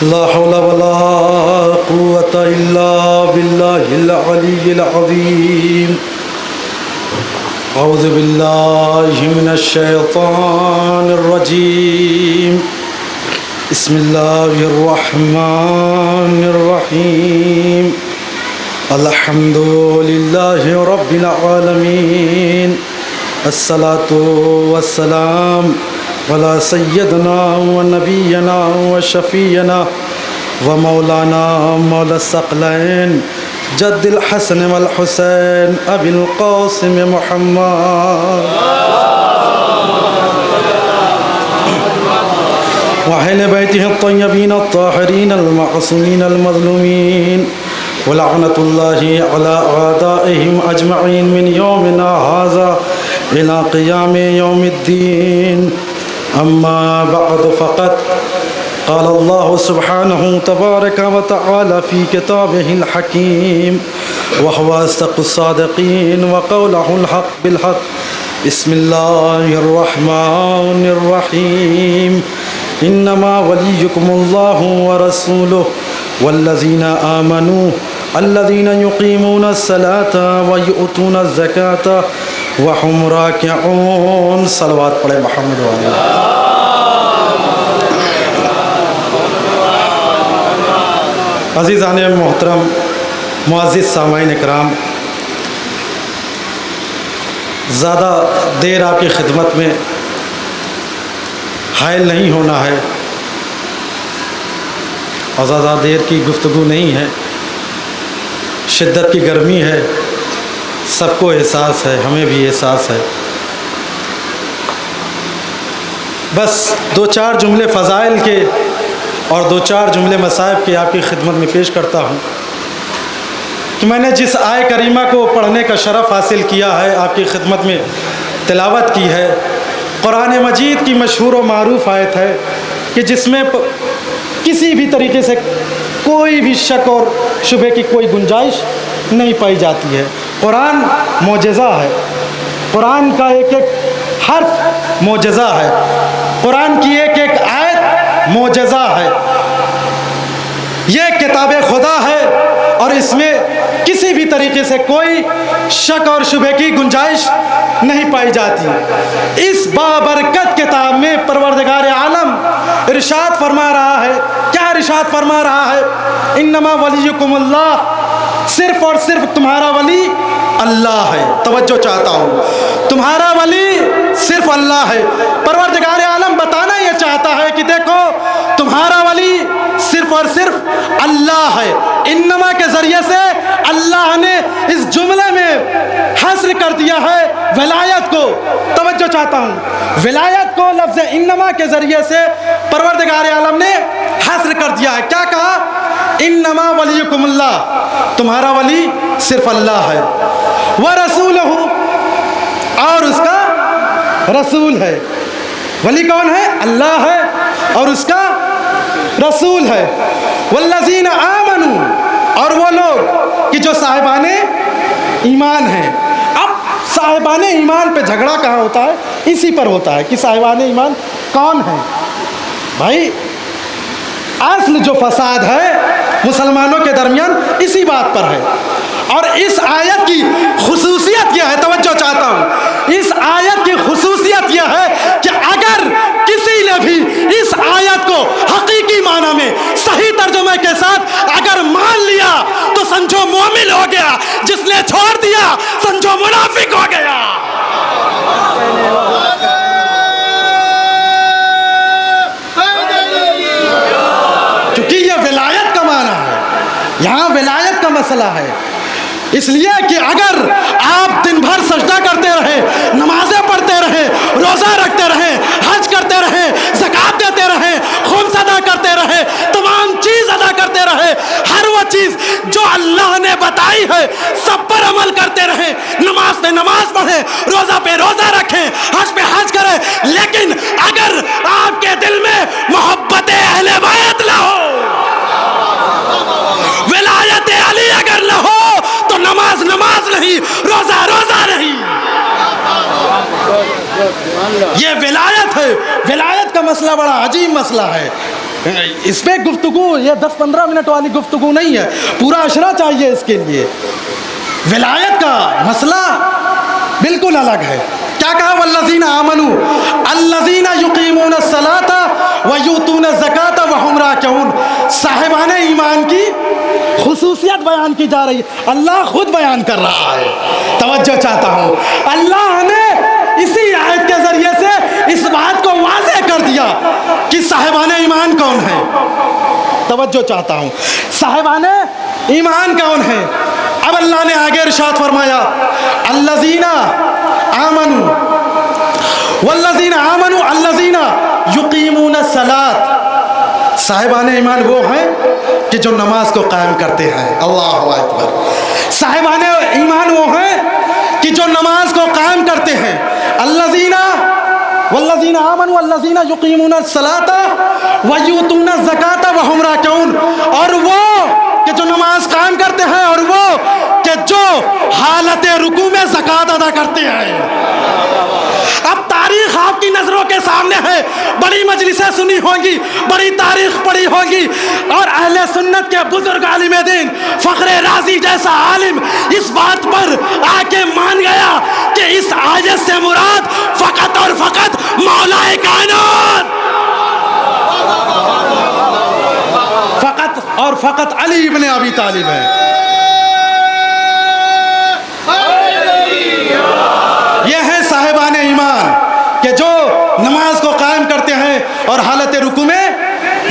لا حول ولا قوة إلا بالله العلي العظيم. أعوذ بالله من الشيطان الرجيم. بسم الله الرحمن الرحيم. الحمد لله رب العالمين. الصلاة والسلام على سيدنا ونبينا وشفينا ومولانا مولى الثقلين جد الحسن والحسين أبي القاسم محمد وأهل بيته الطيبين الطاهرين المعصومين المظلومين ولعنة الله على أعدائهم أجمعين من يومنا هذا إلى قيام يوم الدين. أما بعد فقد قال الله سبحانه تبارك وتعالى في كتابه الحكيم وهو أصدق الصادقين وقوله الحق بالحق. بسم الله الرحمن الرحيم. إنما وليكم الله ورسوله والذين آمنوا الذين يقيمون الصلاة ويؤتون الزكاة وهم راكعون. صلوات پڑھے محمد والے. عزیزان محترم، معزز سامعین اکرام، زیادہ دیر آپ کی خدمت میں حائل نہیں ہونا ہے اور زیادہ دیر کی گفتگو نہیں ہے. شدت کی گرمی ہے، سب کو احساس ہے، ہمیں بھی احساس ہے. بس دو چار جملے فضائل کے اور دو چار جملے مصائب کے آپ کی خدمت میں پیش کرتا ہوں کہ میں نے جس آیہ کریمہ کو پڑھنے کا شرف حاصل کیا ہے، آپ کی خدمت میں تلاوت کی ہے. قرآن مجید کی مشہور و معروف آیت ہے کہ جس میں کسی بھی طریقے سے کوئی بھی شک اور شبہ کی کوئی گنجائش نہیں پائی جاتی ہے. قرآن معجزہ ہے، قرآن کا ایک ایک حرف معجزہ ہے، قرآن کی ایک ایک آیت معجزہ ہے. یہ کتاب خدا ہے اور اس میں کسی بھی طریقے سے کوئی شک اور شبہ کی گنجائش نہیں پائی جاتی. اس بابرکت کتاب میں پروردگار عالم ارشاد فرما رہا ہے. کیا ارشاد فرما رہا ہے؟ انما ولیکم اللہ، صرف اور صرف تمہارا ولی اللہ ہے. توجہ چاہتا ہوں، تمہارا ولی صرف اللہ ہے. پروردگار عالم بتانا یہ چاہتا ہے کہ دیکھو تمہارا ولی صرف اور صرف اللہ ہے. انما کے ذریعے سے اللہ نے اس جملے میں حصر کر دیا ہے ولایت کو. توجہ چاہتا ہوں، ولایت کو لفظ انما کے ذریعے سے پروردگار عالم نے حصر کر دیا ہے. کیا کہا؟ انما ولیکم اللہ، تمہارا ولی صرف اللہ ہے. ورسولہ، اور اس کا رسول ہے. ولی کون ہے؟ اللہ ہے اور اس کا رسول ہے. والذین آمنوا، اور وہ لوگ کہ جو صاحبان ایمان ہیں. اب صاحبان ایمان پہ جھگڑا کہاں ہوتا ہے؟ اسی پر ہوتا ہے کہ صاحبان ایمان کون ہیں. بھائی اصل جو فساد ہے مسلمانوں کے درمیان اسی بات پر ہے. اور اس آیت کی خصوصیت یہ ہے، توجہ چاہتا ہوں، اس آیت کی خصوصیت یہ ہے کہ اگر کسی نے بھی اس آیت کو حقیقی معنی میں صحیح ترجمے کے ساتھ اگر مان لیا تو سمجھو مومن ہو گیا، جس نے چھوڑ دیا سمجھو منافق ہو گیا. کیونکہ یہ ولایت کا معنی ہے، یہاں ولایت کا مسئلہ ہے. اس لیے کہ اگر آپ دن بھر سجدہ کرتے رہے، نمازیں پڑھتے رہے، روزہ رکھتے رہے، حج کرتے رہے، زکوٰۃ دیتے رہے، خمس ادا کرتے رہے، تمام چیز ادا کرتے رہے، ہر وہ چیز جو اللہ نے بتائی ہے سب پر عمل کرتے رہے، نماز پہ نماز پڑھیں، روزہ پہ روزہ رکھیں، حج پہ حج کریں، لیکن اگر آپ کے دل میں محبت اہل بیت نہ ہو، ولایت علی اگر نہ ہو، تو نماز نماز نہیں، روزہ روزہ نہیں. یہ ولایت ہے. ولایت کا مسئلہ بڑا عجیب مسئلہ ہے. اس پہ گفتگو یہ 10-15 منٹ والی گفتگو نہیں ہے، پورا اشرا چاہیے اس کے لیے۔ ولایت کا مسئلہ بالکل الگ ہے۔ کیا کہا؟ والذین آمنوا الذین یقیمون الصلاۃ ویؤتون الزکاۃ وہم راکعون۔ صاحبان ایمان کی خصوصیت بیان کی جا رہی ہے، اللہ خود بیان کر رہا ہے۔ توجہ چاہتا ہوں، اللہ نے اسی آیت کے ذریعے سے اس بات کو واضح کر دیا کہ صاحبان ایمان کون ہیں۔ توجہ چاہتا ہوں، صاحبان ایمان کون ہیں؟ اب اللہ نے آگے ارشاد فرمایا الذین آمنوا والذین آمنوا الذین یقیمون الصلاۃ۔ صاحبان ایمان وہ ہیں کہ جو نماز کو قائم کرتے ہیں۔ اللہ اکبر۔ صاحبان ایمان وہ ہیں کہ جو نماز کو قائم کرتے ہیں۔ الذین والذین آمنوا الذین یقیمون الصلاۃ ویؤتون الزکاۃ وہم راکعون، اور وہ کہ جو نماز قائم کرتے ہیں اور وہ کہ جو حالت رکوع میں زکوٰۃ ادا کرتے ہیں۔ اب تاریخ آپ کی نظروں کے سامنے ہے، بڑی مجلسیں سنی ہوں گی، بڑی تاریخ پڑھی ہوگی، اور اہل سنت کے بزرگ عالم دین فخر رازی جیسا عالم اس بات پر آ کے مان گیا کہ اس آیت سے مراد فقط اور فقط مولا کائنات، فقط اور فقط علی ابن ابی طالب ہے۔ یہ ہے صاحبان ایمان کہ جو نماز کو قائم کرتے ہیں اور حالت رکوع میں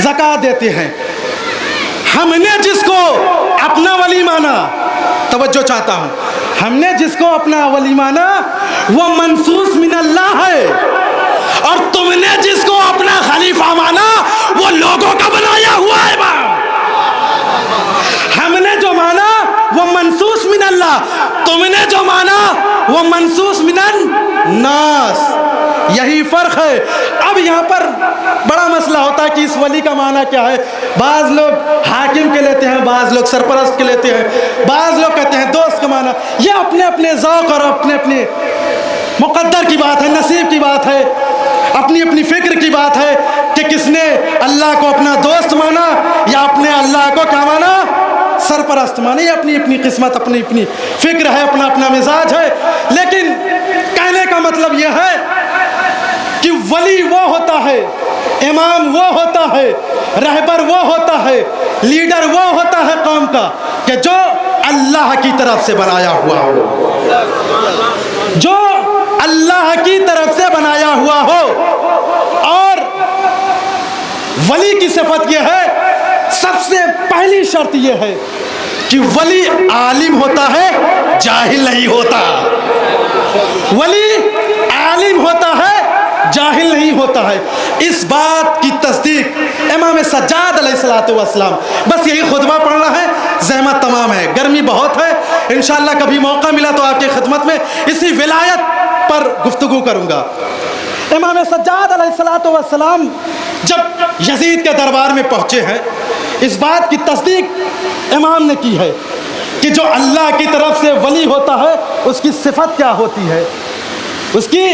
زکوٰۃ دیتے ہیں۔ ہم نے جس کو اپنا ولی مانا، توجہ چاہتا ہوں، ہم نے جس کو اپنا ولی مانا وہ منصوص من اللہ ہے، اور تم نے جس کو اپنا خلیفہ مانا وہ لوگوں کا بنایا ہوا ہے امام۔ ہم نے جو مانا وہ منصوص من اللہ، تم نے جو مانا وہ منصوص من الناس۔ یہی فرق ہے۔ اب یہاں پر بڑا مسئلہ ہوتا ہے کہ اس ولی کا معنی کیا ہے۔ بعض لوگ حاکم کے لیتے ہیں، بعض لوگ سرپرست کے لیتے ہیں، بعض لوگ کہتے ہیں دوست کا معنی۔ یہ اپنے اپنے ذوق اور اپنے اپنے مقدر کی بات ہے، نصیب کی بات ہے، اپنی اپنی فکر کی بات ہے کہ کس نے اللہ کو اپنا دوست مانا یا اپنے اللہ کو کیا مانا، سرپرست مانا۔ یہ اپنی اپنی قسمت، اپنی اپنی فکر ہے، اپنا اپنا مزاج ہے۔ لیکن کہنے کا مطلب یہ ہے کہ ولی وہ ہوتا ہے، امام وہ ہوتا ہے، رہبر وہ ہوتا ہے، لیڈر وہ ہوتا ہے قوم کا کہ جو اللہ کی طرف سے بنایا ہوا ہو، جو اللہ کی طرف سے بنایا ہوا ہو۔ اور ولی کی صفت یہ ہے، سب سے پہلی شرط یہ ہے کہ ولی عالم ہوتا ہے، جاہل نہیں ہوتا۔ ولی عالم ہوتا ہے، جاہل نہیں ہوتا ہے۔ اس بات کی تصدیق امام سجاد علیہ السلام، بس یہی خطبہ پڑھنا ہے، زحمت تمام ہے، گرمی بہت ہے، انشاءاللہ کبھی موقع ملا تو آپ کی خدمت میں اسی ولایت پر گفتگو کروں گا۔ امام سجاد علیہ السلام جب یزید کے دربار میں پہنچے ہیں، اس بات کی تصدیق امام نے کی ہے کہ جو اللہ کی طرف سے ولی ہوتا ہے اس کی صفت کیا ہوتی ہے، اس کی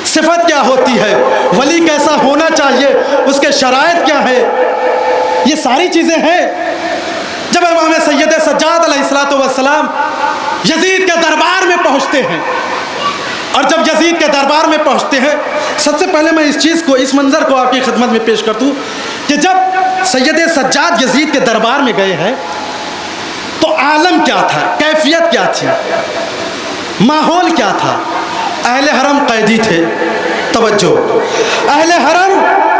صفت کیا ہوتی ہے، ولی کیسا ہونا چاہیے، اس کے شرائط کیا ہے، یہ ساری چیزیں ہیں۔ جب امام سید سجاد علیہ السلام یزید کے دربار میں پہنچتے ہیں، اور جب یزید کے دربار میں پہنچتے ہیں، سب سے پہلے میں اس چیز کو، اس منظر کو آپ کی خدمت میں پیش کرتا ہوں کہ جب سید سجاد یزید کے دربار میں گئے ہیں تو عالم کیا تھا، کیفیت کیا تھی، ماحول کیا تھا۔ اہل حرم قیدی تھے، توجہ، اہل حرم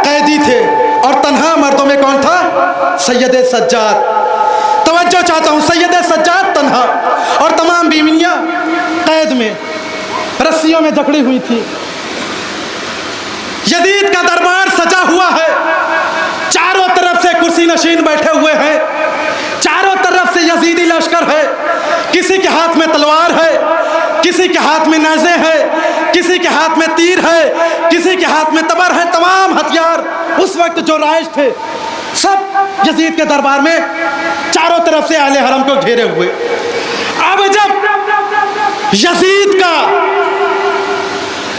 قیدی تھے، اور تنہا مردوں میں کون تھا؟ سید سجاد۔ توجہ چاہتا ہوں، سید سجاد تنہا، اور تمام بیویاں قید میں رسیوں میں جکڑی ہوئی تھی۔ یزید کا دربار سجا ہوا ہے، چاروں طرف سے کرسی نشین بیٹھے ہوئے ہیں، چاروں طرف سے یزیدی لشکر ہے، کسی کے ہاتھ میں تلوار ہے، کسی کے ہاتھ میں نیزے ہے، کسی کے ہاتھ میں تیر ہے، کسی کے ہاتھ میں تبر ہے، تمام ہتھیار اس وقت جو رائج تھے سب یزید کے دربار میں چاروں طرف سے اہل حرم کو گھیرے ہوئے۔ اب جب یزید کا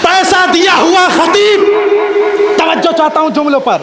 پیسہ دیا ہوا خطیب، توجہ چاہتا ہوں جملوں پر،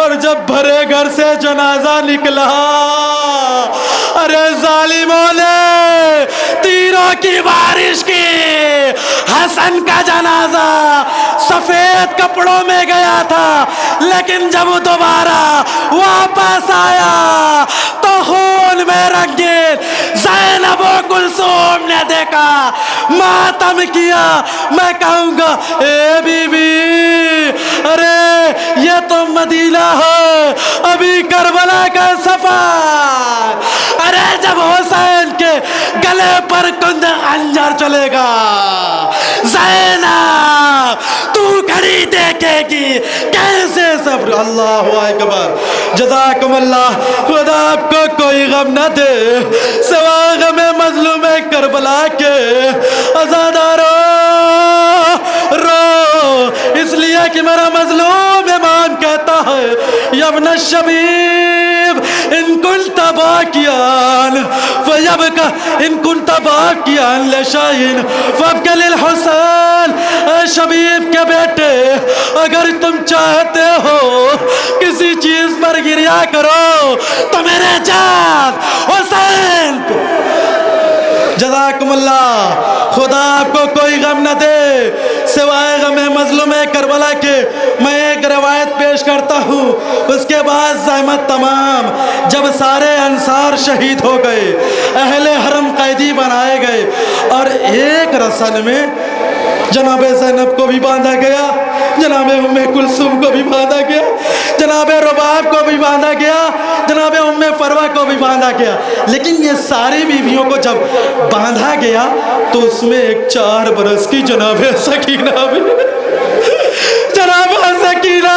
اور جب بھرے گھر سے جنازہ نکلا، ارے ظالموں نے تیروں کی بارش کی، حسن کا جنازہ سفید کپڑوں میں گیا تھا، لیکن جب وہ دوبارہ واپس آیا تو خون میں رنگین زینب و کلثوم نے دیکھا، ماتم کیا۔ میں کہوں گا اے بی بی، ارے یہ تو مدینہ ہے، ابھی کربلا کا سفر، ارے جب حسین کے گلے پر کند خنجر چلے گا، زینب تو کھڑی دیکھے گی کیسے صبر۔ اللہ اکبر، جزاکم اللہ، خدا آپ کو کوئی غم نہ دے سوا غم مظلوم کربلا کے۔ عزادارو رو، اس لیے کہ میرا مظلوم امام کہتا ہے یا ابن الشبیب ان کنت باکیان فیبکا، ان کنت باکیان لشاہین فابکا للحسین۔ اے شبیب کے بیٹے، اگر تم چاہتے ہو کسی چیز پر گریا کرو تو میرے جان حسین کو۔ جزاکم اللہ، خدا آپ کو کوئی غم نہ دے سوائے غم مظلوم کربلا کے۔ میں ایک روایت پیش کرتا ہوں، اس کے بعد زحمت تمام۔ جب سارے انصار شہید ہو گئے، اہل حرم قیدی بنائے گئے، اور ایک رسن میں جناب زینب کو بھی باندھا گیا، جناب ام کلثوم کو بھی باندھا گیا، جناب رباب کو بھی باندھا گیا، جناب ام فروہ کو بھی باندھا گیا۔ لیکن یہ ساری بیویوں کو جب باندھا گیا تو اس میں ایک 4 برس کی جناب سکینہ بھی، جناب سکینہ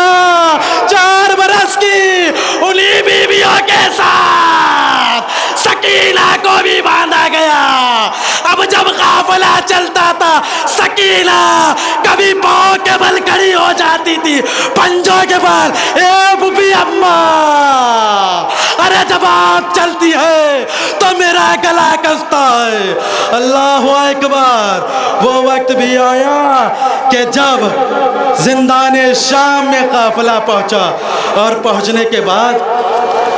4 برس کی انہی بیویوں کے ساتھ سکینہ کو بھی باندھا گیا۔ اب جب قافلہ چلتا تھا، سکینہ کبھی پاؤں کے بل کھڑی ہو جاتی تھی، پنجوں کے بل، اے بوبی اماں، ارے جب آپ چلتی ہے تو میرا گلا کستا ہے۔ اللہ اکبر، وہ وقت بھی آیا کہ جب زندان شام میں قافلہ پہنچا، اور پہنچنے کے بعد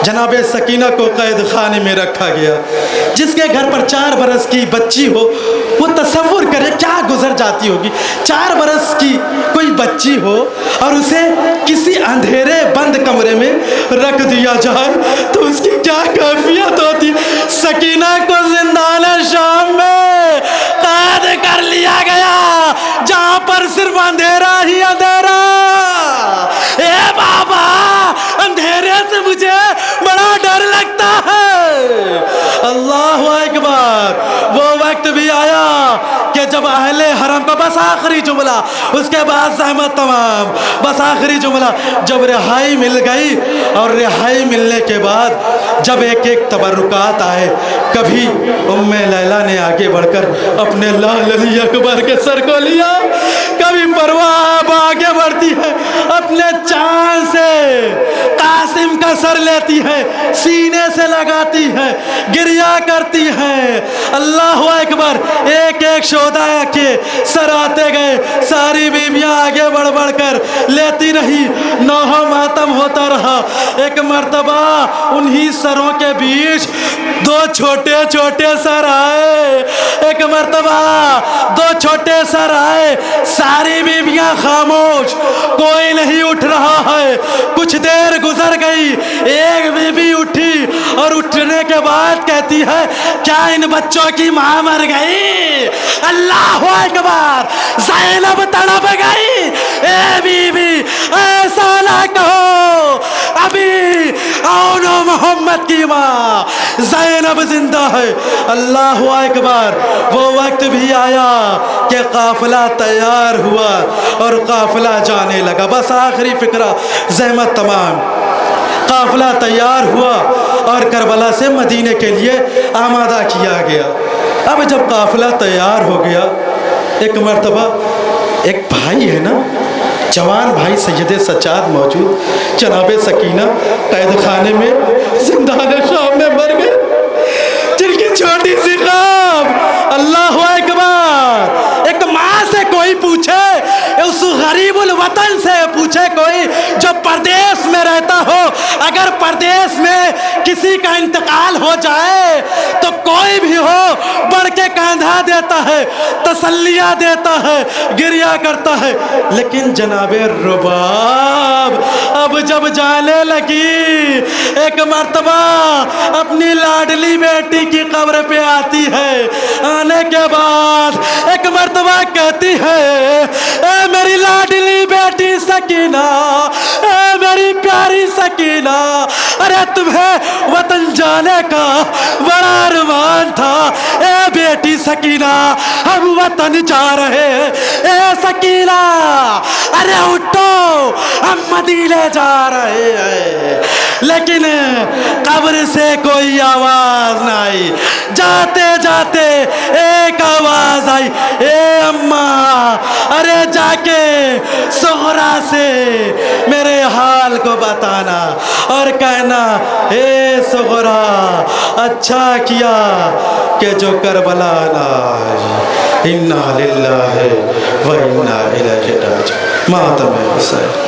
جناب سکینہ کو قید خانے میں رکھا گیا۔ جس کے گھر پر 4 برس کی بچی ہو، وہ تصور کرے کیا گزر جاتی ہوگی۔ 4 برس کی کوئی بچی ہو اور اسے کسی اندھیرے بند کمرے میں رکھ دیا جائے تو اس کی کیا کیفیت ہوتی۔ سکینہ کو زندان شام میں قید کر لیا گیا، جہاں پر صرف اندھیرا ہی اندھیرا۔ اے بابا، اندھیرے سے مجھے بڑا ڈر لگتا ہے۔ اللہ اکبر، وہ وقت بھی آیا کہ جب اہل حرم کو بس آخری جملہ، اس کے بعد زحمت تمام، بس آخری جملہ، جب رہائی مل گئی، اور رہائی ملنے کے بعد جب ایک ایک تبرکات آئے، کبھی ام لیلہ نے آگے بڑھ کر اپنے لال علی اکبر کے سر کو لیا، کبھی پروہ آپ آگے بڑھتی ہے، اپنے چاند سے قاسم کا سر لیتی ہے، سینے سے لگاتی ہے، گریا کرتی ہے۔ اللہ اکبر، ایک ایک شہداء کے سر آتے گئے، ساری بیویاں آگے بڑھ بڑھ کر لیتی رہی، نوحہ ماتم ہوتا رہا۔ ایک مرتبہ انہی سروں کے بیچ 2 چھوٹے چھوٹے سر آئے، ایک مرتبہ 2 چھوٹے سر آئے، ساری بیویاں خاموش، کوئی نہیں اٹھ رہا ہے۔ کچھ دیر گزر گئی، ایک بیوی اٹھی، اور اٹھنے کے بعد کہتی ہے کیا ان بچوں کی ماں مر گئی؟ اللہ اکبر، زینب تڑپ گئی۔ اے بی بی، ایسا نہ کہو، ابھی آن محمد کی ماں زینب زندہ ہے۔ اللہ اکبر، وہ وقت بھی آیا کہ قافلہ تیار ہوا اور قافلہ جانے لگا۔ بس آخری فکرہ، زحمت تمام، قافلہ تیار ہوا اور کربلا سے مدینے کے لیے آمادہ کیا گیا۔ اب جب قافلہ تیار ہو گیا، ایک مرتبہ ایک بھائی ہے نا، جوان بھائی سید سجاد موجود، جناب سکینہ قید خانے میں زندان شام میں مر گئے، جن کی چھوٹی سی خواب۔ اللہ اکبر، ایک ماں سے کوئی پوچھے، اس غریب الوطن سے پوچھے کوئی جو پردیس میں رہتا ہو، اگر پردیس میں کسی کا انتقال ہو جائے تو کوئی بھی ہو بڑھ کے کاندھا دیتا ہے، تسلیہ دیتا ہے، گریہ کرتا ہے. لیکن جناب رباب اب جب جانے لگی، ایک مرتبہ اپنی لاڈلی بیٹی کی قبر پہ آتی ہے. آنے کے بعد ایک مرتبہ کہتی ہے، اے میری لاڈلی بیٹی سکینہ، اے میری پیاری سکینہ، ارے تمہیں وطن جانے کا بڑا ارمان تھا. اے بیٹی سکینہ، ہم وطن جا رہے ہیں. اے سکینہ ارے اٹھو، ہم مدینے جا رہے ہیں. لیکن قبر سے کوئی آواز نہ آئی. جاتے جاتے ایک آواز آئی، اے اماں ارے جا کے صغرا سے میرے حال کو بتانا اور کہنا، اے صغرا اچھا کیا کہ جو کربلا نہ آئی. انا للہ و انا الیہ راجعون. ماتم حسین.